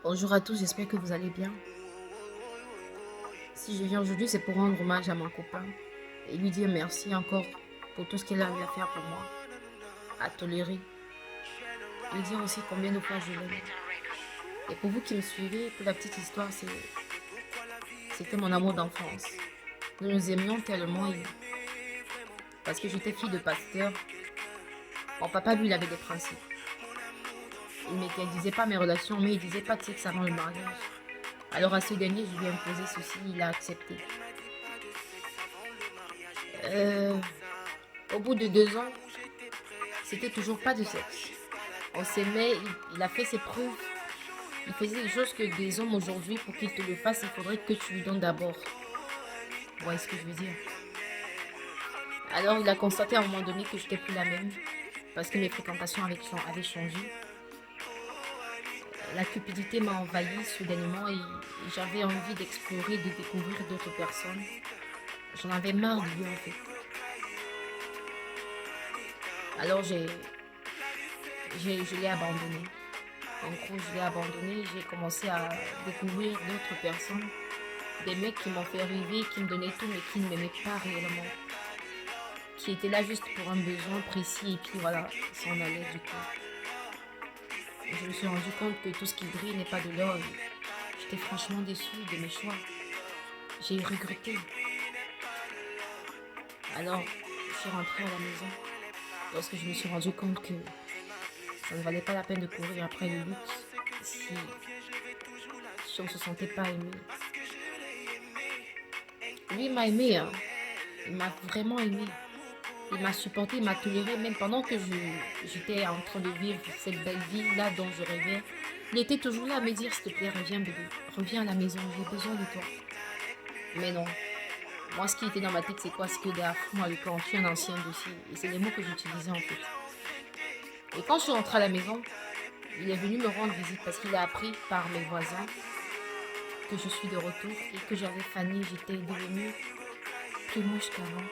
Bonjour à tous, j'espère que vous allez bien. Si je viens aujourd'hui, c'est pour rendre hommage à mon copain et lui dire merci encore pour tout ce qu'il a eu à faire pour moi, à tolérer. Lui dire aussi combien de fois je l'aime. Et pour vous qui me suivez, pour la petite histoire, c'était mon amour d'enfance. Nous nous aimions tellement parce que j'étais fille de pasteur. Mon papa, lui, il avait des principes. Il ne m'interdisait pas mes relations, mais il disait pas de sexe avant le mariage. Alors à ce dernier, je lui ai imposé ceci, il a accepté. Au bout de 2 ans, c'était toujours pas de sexe. On s'aimait, il a fait ses preuves. Il faisait des choses que des hommes aujourd'hui, pour qu'ils te le fassent, il faudrait que tu lui donnes d'abord. Vous voyez ce que je veux dire? Alors il a constaté à un moment donné que je n'étais plus la même, parce que mes fréquentations avaient changé. La cupidité m'a envahi soudainement et j'avais envie d'explorer, de découvrir d'autres personnes. J'en avais marre de lui en fait. Alors je l'ai abandonné. En gros, je l'ai abandonné, j'ai commencé à découvrir d'autres personnes. Des mecs qui m'ont fait rêver, qui me donnaient tout mais qui ne m'aimaient pas réellement. Qui étaient là juste pour un besoin précis et puis voilà, s'en allait du coup. Et je me suis rendu compte que tout ce qui brille n'est pas de l'or. J'étais franchement déçue de mes choix. J'ai regretté. Alors, je suis rentrée à la maison lorsque je me suis rendu compte que ça ne valait pas la peine de courir après le luxe si on ne se sentait pas aimé. Lui, il m'a aimé, hein. Il m'a vraiment aimé. Il m'a supporté, il m'a toléré, même pendant que j'étais en train de vivre cette belle vie-là dont je rêvais. Il était toujours là à me dire, s'il te plaît, reviens bébé, reviens à la maison, j'ai besoin de toi. Mais non, moi ce qui était dans ma tête, c'est quoi? C'est que derrière moi, le camp, je suis un ancien dossier. Et c'est les mots que j'utilisais en fait. Et quand je suis rentrée à la maison, il est venu me rendre visite parce qu'il a appris par mes voisins que je suis de retour et que j'avais fané, j'étais devenue plus moche qu'avant.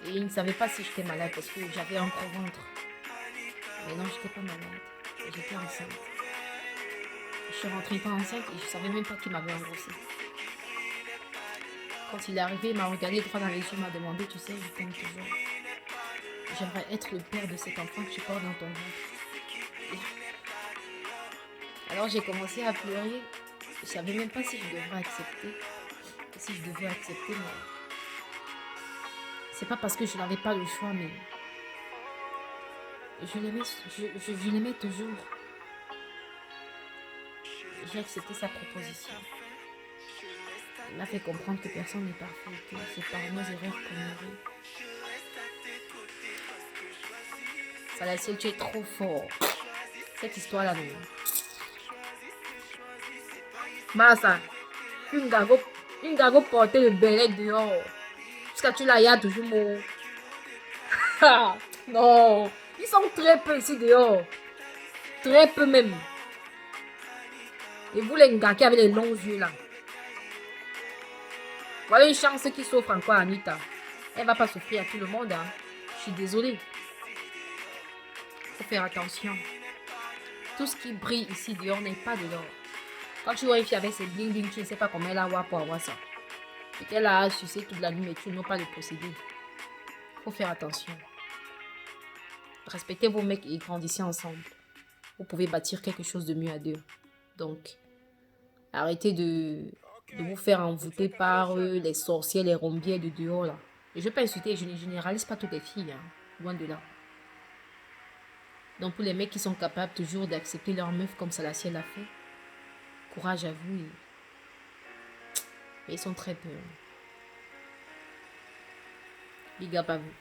Et il ne savait pas si j'étais malade parce que j'avais un gros ventre. Mais non, j'étais pas malade. J'étais enceinte. Je suis rentrée pas enceinte et je savais même pas qu'il m'avait engrossée. Quand il est arrivé, il m'a regardé droit dans les yeux, il m'a demandé, tu sais, je t'aime toujours. J'aimerais être le père de cet enfant que tu portes dans ton ventre. Alors j'ai commencé à pleurer. Je savais même pas si je devrais accepter. Si je devais accepter, mais c'est pas parce que je n'avais pas le choix, mais je l'aimais toujours. J'ai accepté sa proposition. Il m'a fait comprendre que personne n'est parfait, que c'est par nos erreurs qu'on mourit. Salatiel, tu es trop fort. Cette histoire-là, non. Massa, une gago porter le belait dehors. Jusqu'à tu l'as, il y a toujours mon. Non, ils sont très peu ici dehors. Très peu même. Et vous les gars qui avez les longs yeux là. Voilà une chance qui s'offre encore à Anita. Elle va pas souffrir à tout le monde. Hein. Je suis désolée. Faut faire attention. Tout ce qui brille ici dehors n'est pas de l'or. Quand tu vois une fille avec ses bling bling, tu ne sais pas comment elle a avoir pour avoir ça. Et qu'elle a sucé toute la nuit, mais tu n'as pas le procédé. Faut faire attention. Respectez vos mecs et grandissez ensemble. Vous pouvez bâtir quelque chose de mieux à deux. Donc, arrêtez de vous faire envoûter par les sorcières, les rombières de dehors là. Et je ne vais pas insulter, je ne généralise pas toutes les filles, hein, loin de là. Donc pour les mecs qui sont capables toujours d'accepter leur meuf comme ça la sienne l'a fait, courage à vous. Mais ils sont très peu. Big up à vous.